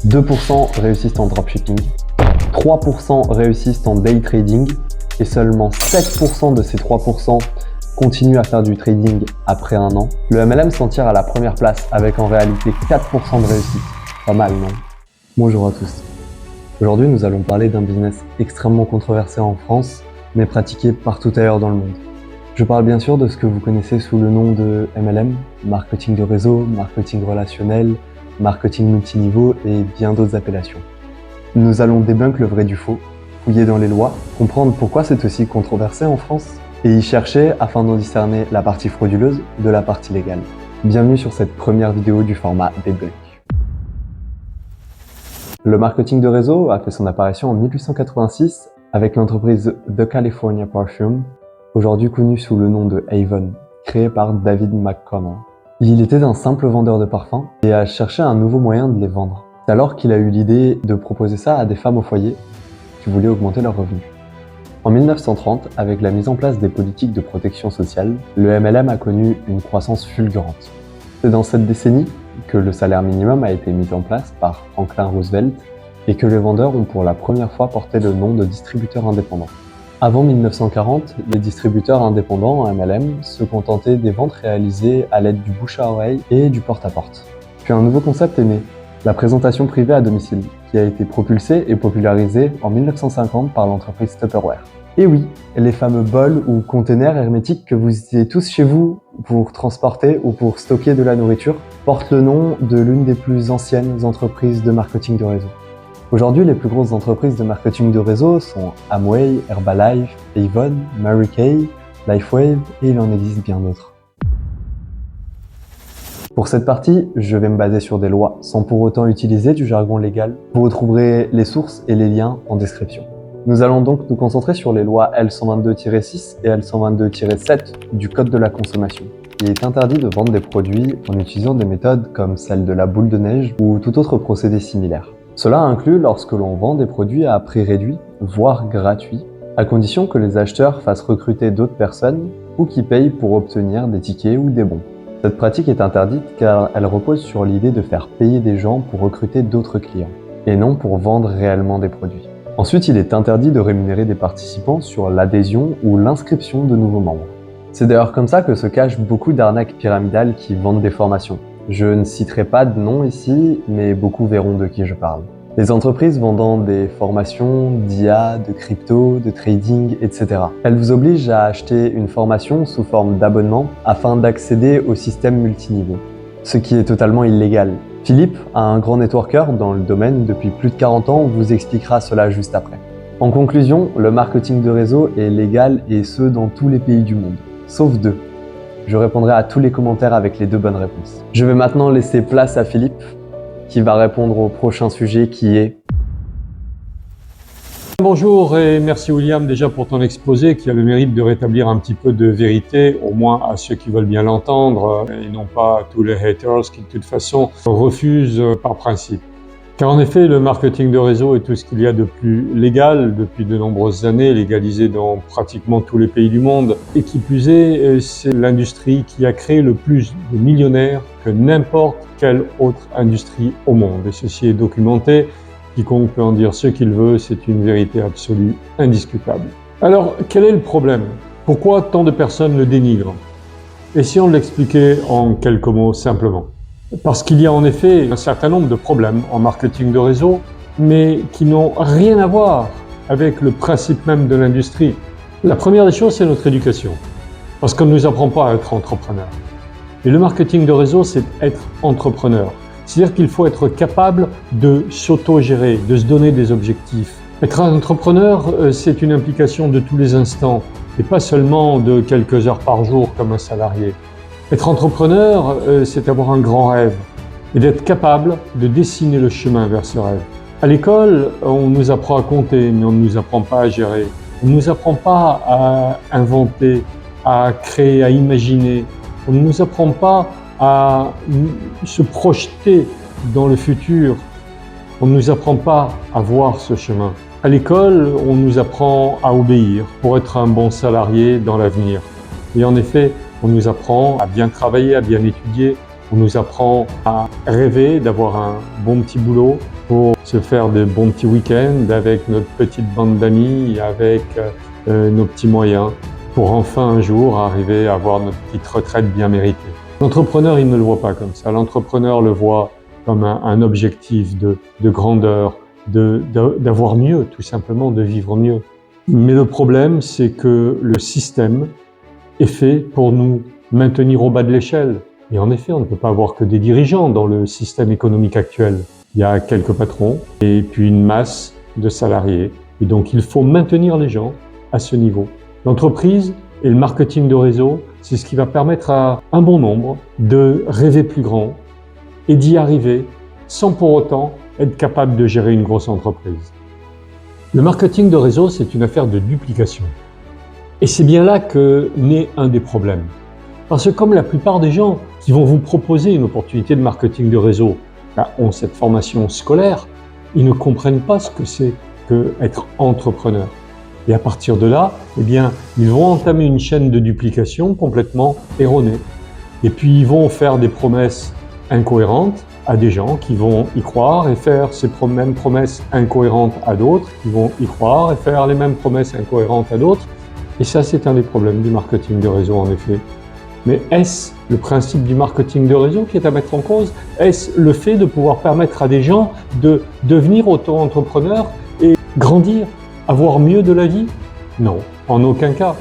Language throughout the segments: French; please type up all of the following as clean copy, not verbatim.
2% réussissent en dropshipping, 3% réussissent en day trading et seulement 7% de ces 3% continuent à faire du trading après un an. Le MLM s'en tire à la première place avec en réalité 4% de réussite. Pas mal, non? Bonjour à tous. Aujourd'hui, nous allons parler d'un business extrêmement controversé en France, mais pratiqué partout ailleurs dans le monde. Je parle bien sûr de ce que vous connaissez sous le nom de MLM, marketing de réseau, marketing relationnel, marketing multiniveau et bien d'autres appellations. Nous allons débunk le vrai du faux, fouiller dans les lois, comprendre pourquoi c'est aussi controversé en France et y chercher afin d'en discerner la partie frauduleuse de la partie légale. Bienvenue sur cette première vidéo du format débunk. Le marketing de réseau a fait son apparition en 1886 avec l'entreprise The California Perfume, aujourd'hui connue sous le nom de Avon, créée par David McConnell. Il était un simple vendeur de parfums et a cherché un nouveau moyen de les vendre. C'est alors qu'il a eu l'idée de proposer ça à des femmes au foyer qui voulaient augmenter leurs revenus. En 1930, avec la mise en place des politiques de protection sociale, le MLM a connu une croissance fulgurante. C'est dans cette décennie que le salaire minimum a été mis en place par Franklin Roosevelt et que les vendeurs ont pour la première fois porté le nom de distributeurs indépendants. Avant 1940, les distributeurs indépendants en MLM se contentaient des ventes réalisées à l'aide du bouche à oreille et du porte-à-porte. Puis un nouveau concept est né, la présentation privée à domicile, qui a été propulsée et popularisée en 1950 par l'entreprise Tupperware. Et oui, les fameux bols ou containers hermétiques que vous utilisez tous chez vous pour transporter ou pour stocker de la nourriture portent le nom de l'une des plus anciennes entreprises de marketing de réseau. Aujourd'hui, les plus grosses entreprises de marketing de réseau sont Amway, Herbalife, Avon, Mary Kay, Lifeway et il en existe bien d'autres. Pour cette partie, je vais me baser sur des lois sans pour autant utiliser du jargon légal. Vous retrouverez les sources et les liens en description. Nous allons donc nous concentrer sur les lois L122-6 et L122-7 du Code de la consommation. Il est interdit de vendre des produits en utilisant des méthodes comme celle de la boule de neige ou tout autre procédé similaire. Cela inclut lorsque l'on vend des produits à prix réduit, voire gratuit, à condition que les acheteurs fassent recruter d'autres personnes ou qu'ils payent pour obtenir des tickets ou des bons. Cette pratique est interdite car elle repose sur l'idée de faire payer des gens pour recruter d'autres clients, et non pour vendre réellement des produits. Ensuite, il est interdit de rémunérer des participants sur l'adhésion ou l'inscription de nouveaux membres. C'est d'ailleurs comme ça que se cachent beaucoup d'arnaques pyramidales qui vendent des formations. Je ne citerai pas de nom ici, mais beaucoup verront de qui je parle. Les entreprises vendant des formations d'IA, de crypto, de trading, etc. Elles vous obligent à acheter une formation sous forme d'abonnement afin d'accéder au système multiniveau, ce qui est totalement illégal. Philippe, un grand networker dans le domaine depuis plus de 40 ans, vous expliquera cela juste après. En conclusion, le marketing de réseau est légal et ce dans tous les pays du monde, sauf 2. Je répondrai à tous les commentaires avec les 2 bonnes réponses. Je vais maintenant laisser place à Philippe, qui va répondre au prochain sujet qui est... Bonjour et merci William déjà pour ton exposé qui a le mérite de rétablir un petit peu de vérité, au moins à ceux qui veulent bien l'entendre et non pas à tous les haters qui de toute façon refusent par principe. Car en effet, le marketing de réseau est tout ce qu'il y a de plus légal depuis de nombreuses années, légalisé dans pratiquement tous les pays du monde. Et qui plus est, c'est l'industrie qui a créé le plus de millionnaires que n'importe quelle autre industrie au monde. Et ceci est documenté. Quiconque peut en dire ce qu'il veut, c'est une vérité absolue, indiscutable. Alors, quel est le problème? Pourquoi tant de personnes le dénigrent? Essayons de l'expliquer en quelques mots simplement. Parce qu'il y a en effet un certain nombre de problèmes en marketing de réseau, mais qui n'ont rien à voir avec le principe même de l'industrie. La première des choses, c'est notre éducation. Parce qu'on ne nous apprend pas à être entrepreneur. Et le marketing de réseau, c'est être entrepreneur. C'est-à-dire qu'il faut être capable de s'auto-gérer, de se donner des objectifs. Être un entrepreneur, c'est une implication de tous les instants, et pas seulement de quelques heures par jour comme un salarié. Être entrepreneur, c'est avoir un grand rêve et d'être capable de dessiner le chemin vers ce rêve. À l'école, on nous apprend à compter, mais on ne nous apprend pas à gérer. On ne nous apprend pas à inventer, à créer, à imaginer. On ne nous apprend pas à se projeter dans le futur. On ne nous apprend pas à voir ce chemin. À l'école, on nous apprend à obéir pour être un bon salarié dans l'avenir. Et en effet, on nous apprend à bien travailler, à bien étudier. On nous apprend à rêver d'avoir un bon petit boulot. pour se faire de bons petits week-ends avec notre petite bande d'amis, avec nos petits moyens, pour enfin un jour arriver à avoir notre petite retraite bien méritée. L'entrepreneur, il ne le voit pas comme ça. L'entrepreneur le voit comme un objectif de grandeur, d'avoir mieux, tout simplement, de vivre mieux. Mais le problème, c'est que le système est fait pour nous maintenir au bas de l'échelle. Et en effet, on ne peut pas avoir que des dirigeants dans le système économique actuel. Il y a quelques patrons et puis une masse de salariés. Et donc, il faut maintenir les gens à ce niveau. L'entreprise et le marketing de réseau, c'est ce qui va permettre à un bon nombre de rêver plus grand et d'y arriver sans pour autant être capable de gérer une grosse entreprise. Le marketing de réseau, c'est une affaire de duplication. Et c'est bien là que naît un des problèmes. Parce que comme la plupart des gens qui vont vous proposer une opportunité de marketing de réseau ont cette formation scolaire, ils ne comprennent pas ce que c'est qu'être entrepreneur. Et à partir de là, eh bien, ils vont entamer une chaîne de duplication complètement erronée. Et puis ils vont faire des promesses incohérentes à des gens qui vont y croire et faire ces mêmes promesses incohérentes à d'autres, qui vont y croire et faire les mêmes promesses incohérentes à d'autres. Et ça, c'est un des problèmes du marketing de réseau, en effet. Mais est-ce le principe du marketing de réseau qui est à mettre en cause? Est-ce le fait de pouvoir permettre à des gens de devenir auto-entrepreneurs et grandir, avoir mieux de la vie? Non, en aucun cas.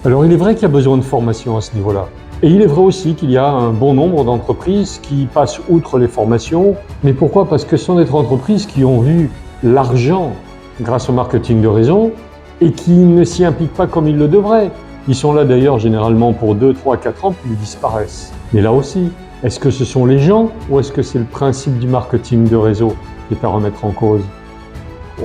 Alors il est vrai qu'il y a besoin de formation à ce niveau-là. Et il est vrai aussi qu'il y a un bon nombre d'entreprises qui passent outre les formations. Mais pourquoi? Parce que ce sont des entreprises qui ont vu l'argent grâce au marketing de réseau et qui ne s'y impliquent pas comme ils le devraient. Ils sont là d'ailleurs généralement pour 2, 3, 4 ans, puis ils disparaissent. Mais là aussi, est-ce que ce sont les gens ou est-ce que c'est le principe du marketing de réseau qui est à remettre en cause?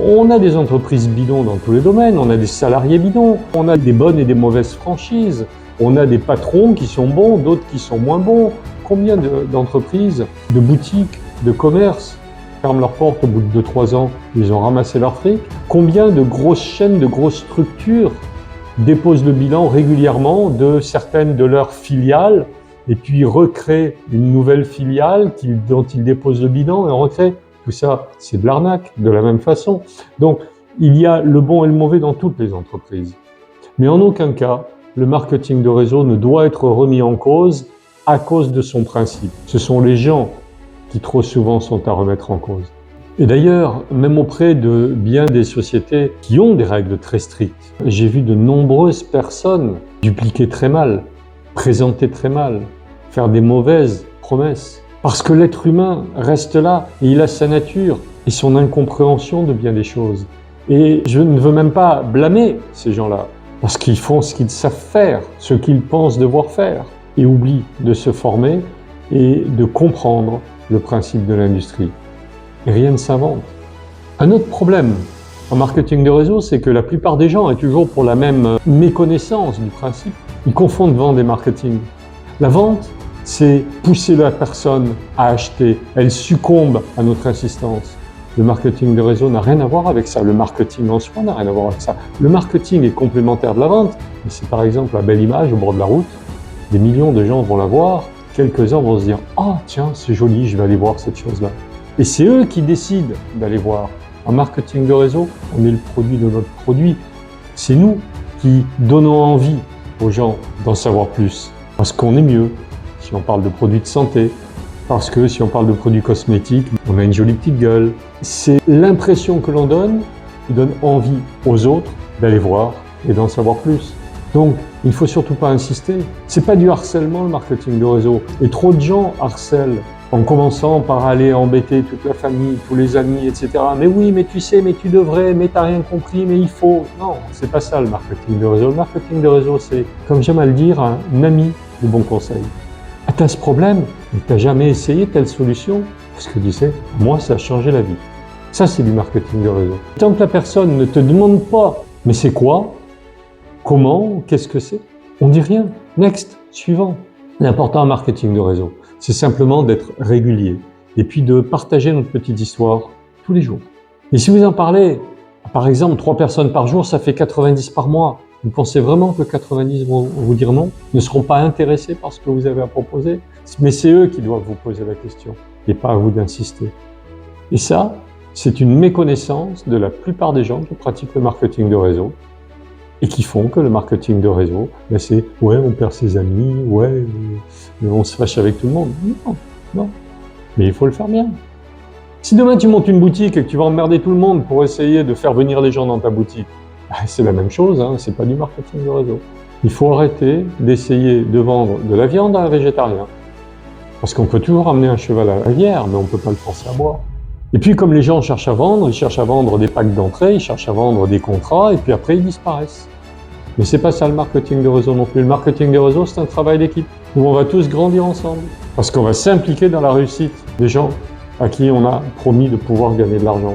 On a des entreprises bidons dans tous les domaines, on a des salariés bidons, on a des bonnes et des mauvaises franchises, on a des patrons qui sont bons, d'autres qui sont moins bons. Combien d'entreprises, de boutiques, de commerces ferment leurs portes au bout de 2-3 ans, ils ont ramassé leur fric? Combien de grosses chaînes, de grosses structures déposent le bilan régulièrement de certaines de leurs filiales et puis recréent une nouvelle filiale dont ils déposent le bilan et on recrée? Tout ça, c'est de l'arnaque, de la même façon. Donc, il y a le bon et le mauvais dans toutes les entreprises. Mais en aucun cas, le marketing de réseau ne doit être remis en cause à cause de son principe. Ce sont les gens qui trop souvent sont à remettre en cause. Et d'ailleurs, même auprès de bien des sociétés qui ont des règles très strictes, j'ai vu de nombreuses personnes dupliquer très mal, présenter très mal, faire des mauvaises promesses. Parce que l'être humain reste là et il a sa nature et son incompréhension de bien des choses. Et je ne veux même pas blâmer ces gens-là, parce qu'ils font ce qu'ils savent faire, ce qu'ils pensent devoir faire, et oublient de se former et de comprendre le principe de l'industrie. Et rien ne s'invente. Un autre problème en marketing de réseau, c'est que la plupart des gens, et toujours pour la même méconnaissance du principe, ils confondent vente et marketing. La vente, c'est pousser la personne à acheter. Elle succombe à notre insistance. Le marketing de réseau n'a rien à voir avec ça. Le marketing en soi n'a rien à voir avec ça. Le marketing est complémentaire de la vente. Mais c'est par exemple la belle image au bord de la route. Des millions de gens vont la voir. Quelques-uns vont se dire « Ah, tiens, c'est joli, je vais aller voir cette chose-là. » Et c'est eux qui décident d'aller voir. En marketing de réseau, on est le produit de notre produit. C'est nous qui donnons envie aux gens d'en savoir plus. Parce qu'on est mieux. Si on parle de produits de santé, parce que si on parle de produits cosmétiques, on a une jolie petite gueule. C'est l'impression que l'on donne qui donne envie aux autres d'aller voir et d'en savoir plus. Donc, il ne faut surtout pas insister. C'est pas du harcèlement le marketing de réseau. Et trop de gens harcèlent en commençant par aller embêter toute la famille, tous les amis, etc. Mais oui, mais tu sais, mais tu devrais, mais t'as rien compris, mais il faut. Non, c'est pas ça le marketing de réseau. Le marketing de réseau, c'est, comme j'aime à le dire, un ami de bons conseils. Ah, t'as ce problème, mais t'as jamais essayé telle solution? Parce que tu sais, moi, ça a changé la vie. Ça, c'est du marketing de réseau. Tant que la personne ne te demande pas, mais c'est quoi? Comment? Qu'est-ce que c'est? On dit rien. Next, suivant. L'important en marketing de réseau, c'est simplement d'être régulier et puis de partager notre petite histoire tous les jours. Et si vous en parlez, par exemple, 3 personnes par jour, ça fait 90 par mois. Vous pensez vraiment que 90 vont vous dire non, ne seront pas intéressés par ce que vous avez à proposer? Mais c'est eux qui doivent vous poser la question et pas à vous d'insister. Et ça, c'est une méconnaissance de la plupart des gens qui pratiquent le marketing de réseau et qui font que le marketing de réseau, ben c'est « ouais, on perd ses amis, ouais, on se fâche avec tout le monde ». Non, non, mais il faut le faire bien. Si demain tu montes une boutique et que tu vas emmerder tout le monde pour essayer de faire venir les gens dans ta boutique, ben c'est la même chose, hein, c'est pas du marketing de réseau. Il faut arrêter d'essayer de vendre de la viande à un végétarien. Parce qu'on peut toujours amener un cheval à la rivière, mais on ne peut pas le forcer à boire. Et puis comme les gens cherchent à vendre, ils cherchent à vendre des packs d'entrée, ils cherchent à vendre des contrats, et puis après ils disparaissent. Mais c'est pas ça le marketing de réseau non plus. Le marketing de réseau, c'est un travail d'équipe, où on va tous grandir ensemble. Parce qu'on va s'impliquer dans la réussite des gens à qui on a promis de pouvoir gagner de l'argent.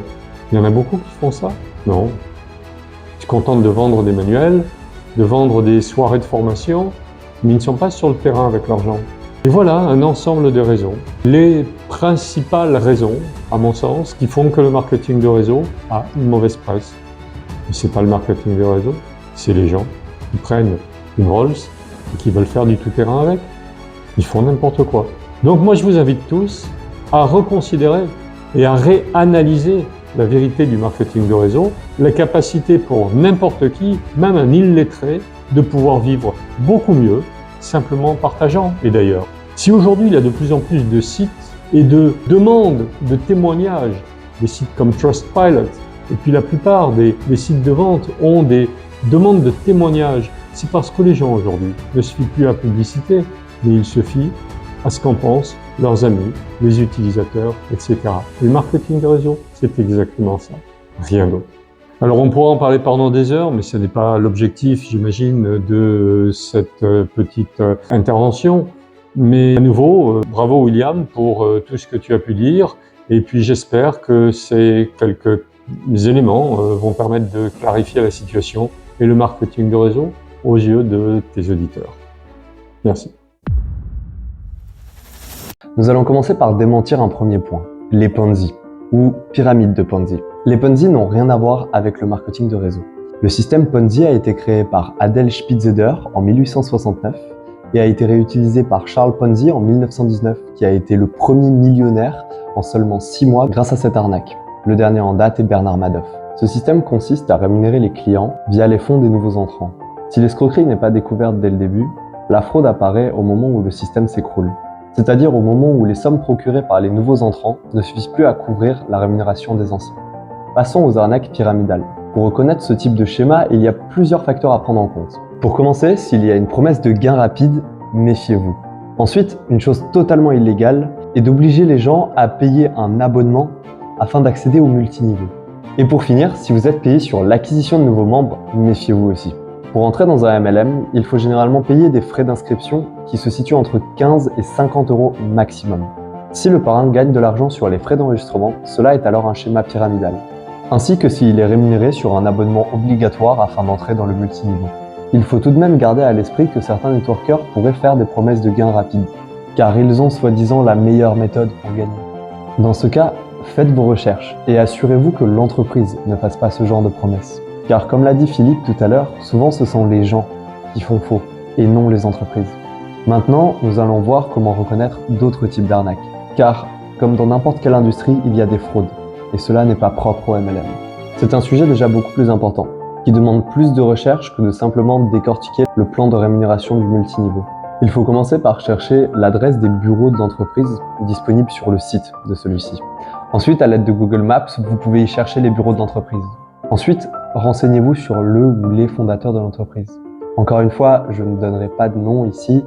Il y en a beaucoup qui font ça? Non. Ils se contentent de vendre des manuels, de vendre des soirées de formation, mais ils ne sont pas sur le terrain avec l'argent. Et voilà un ensemble de raisons. Les principales raisons, à mon sens, qui font que le marketing de réseau a une mauvaise presse. Mais c'est pas le marketing de réseau, c'est les gens qui prennent une Rolls et qui veulent faire du tout-terrain avec. Ils font n'importe quoi. Donc moi je vous invite tous à reconsidérer et à réanalyser la vérité du marketing de réseau, la capacité pour n'importe qui, même un illettré, de pouvoir vivre beaucoup mieux simplement en partageant. Et d'ailleurs, si aujourd'hui il y a de plus en plus de sites et de demandes de témoignages, des sites comme Trustpilot, et puis la plupart des sites de vente ont des demandes de témoignages, c'est parce que les gens aujourd'hui ne se fient plus à la publicité, mais ils se fient à ce qu'en pensent leurs amis, les utilisateurs, etc. Et le marketing de réseau, c'est exactement ça, rien d'autre. Alors on pourra en parler pendant des heures, mais ce n'est pas l'objectif, j'imagine, de cette petite intervention. Mais à nouveau, bravo William pour tout ce que tu as pu dire, et puis j'espère que ces quelques éléments vont permettre de clarifier la situation et le marketing de réseau aux yeux de tes auditeurs. Merci. Nous allons commencer par démentir un premier point, les Ponzi, ou pyramide de Ponzi. Les Ponzi n'ont rien à voir avec le marketing de réseau. Le système Ponzi a été créé par Adel Spitzeder en 1869 et a été réutilisé par Charles Ponzi en 1919, qui a été le premier millionnaire en seulement 6 mois grâce à cette arnaque. Le dernier en date est Bernard Madoff. Ce système consiste à rémunérer les clients via les fonds des nouveaux entrants. Si l'escroquerie n'est pas découverte dès le début, la fraude apparaît au moment où le système s'écroule. C'est-à-dire au moment où les sommes procurées par les nouveaux entrants ne suffisent plus à couvrir la rémunération des anciens. Passons aux arnaques pyramidales. Pour reconnaître ce type de schéma, il y a plusieurs facteurs à prendre en compte. Pour commencer, s'il y a une promesse de gain rapide, méfiez-vous. Ensuite, une chose totalement illégale est d'obliger les gens à payer un abonnement afin d'accéder au multiniveau. Et pour finir, si vous êtes payé sur l'acquisition de nouveaux membres, méfiez-vous aussi. Pour entrer dans un MLM, il faut généralement payer des frais d'inscription qui se situent entre 15 et 50 € maximum. Si le parrain gagne de l'argent sur les frais d'enregistrement, cela est alors un schéma pyramidal. Ainsi que s'il est rémunéré sur un abonnement obligatoire afin d'entrer dans le multiniveau. Il faut tout de même garder à l'esprit que certains networkers pourraient faire des promesses de gains rapides, car ils ont soi-disant la meilleure méthode pour gagner. Dans ce cas, faites vos recherches et assurez-vous que l'entreprise ne fasse pas ce genre de promesses. Car comme l'a dit Philippe tout à l'heure, souvent ce sont les gens qui font faux et non les entreprises. Maintenant, nous allons voir comment reconnaître d'autres types d'arnaques. Car, comme dans n'importe quelle industrie, il y a des fraudes. Et cela n'est pas propre au MLM. C'est un sujet déjà beaucoup plus important, qui demande plus de recherche que de simplement décortiquer le plan de rémunération du multiniveau. Il faut commencer par chercher l'adresse des bureaux de l'entreprise disponibles sur le site de celui-ci. Ensuite, à l'aide de Google Maps, vous pouvez y chercher les bureaux de l'entreprise. Ensuite, renseignez-vous sur le ou les fondateurs de l'entreprise. Encore une fois, je ne donnerai pas de nom ici,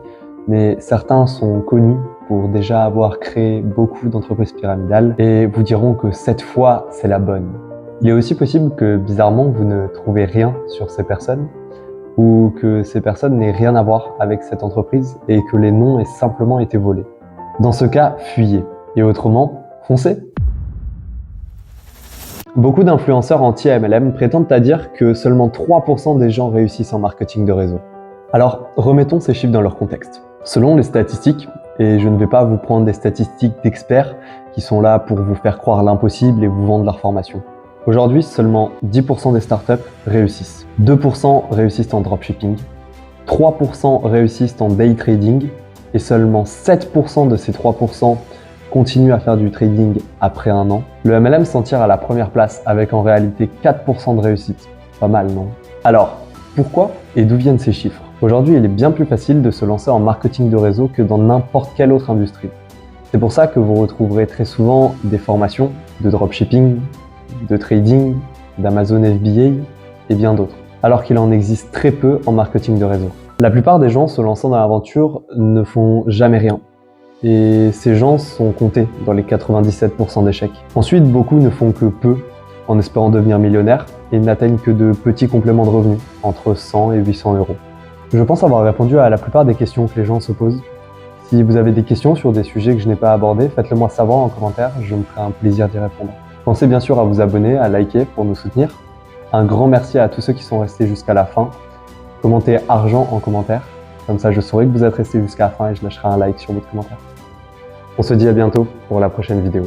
mais certains sont connus pour déjà avoir créé beaucoup d'entreprises pyramidales et vous diront que cette fois, c'est la bonne. Il est aussi possible que, bizarrement, vous ne trouvez rien sur ces personnes ou que ces personnes n'aient rien à voir avec cette entreprise et que les noms aient simplement été volés. Dans ce cas, fuyez. Et autrement, foncez. Beaucoup d'influenceurs anti-MLM prétendent à dire que seulement 3% des gens réussissent en marketing de réseau. Alors, remettons ces chiffres dans leur contexte. Selon les statistiques, et je ne vais pas vous prendre des statistiques d'experts qui sont là pour vous faire croire l'impossible et vous vendre leur formation. Aujourd'hui, seulement 10% des startups réussissent. 2% réussissent en dropshipping, 3% réussissent en day trading et seulement 7% de ces 3% continuent à faire du trading après un an. Le MLM s'en tire à la première place avec en réalité 4% de réussite. Pas mal, non? Alors, pourquoi et d'où viennent ces chiffres? Aujourd'hui, il est bien plus facile de se lancer en marketing de réseau que dans n'importe quelle autre industrie. C'est pour ça que vous retrouverez très souvent des formations de dropshipping, de trading, d'Amazon FBA et bien d'autres, alors qu'il en existe très peu en marketing de réseau. La plupart des gens se lançant dans l'aventure ne font jamais rien. Et ces gens sont comptés dans les 97% d'échecs. Ensuite, beaucoup ne font que peu en espérant devenir millionnaire et n'atteignent que de petits compléments de revenus, entre 100 et 800 euros. Je pense avoir répondu à la plupart des questions que les gens se posent. Si vous avez des questions sur des sujets que je n'ai pas abordés, faites-le moi savoir en commentaire, je me ferai un plaisir d'y répondre. Pensez bien sûr à vous abonner, à liker pour nous soutenir. Un grand merci à tous ceux qui sont restés jusqu'à la fin. Commentez argent en commentaire, comme ça je saurai que vous êtes restés jusqu'à la fin et je lâcherai un like sur votre commentaire. On se dit à bientôt pour la prochaine vidéo.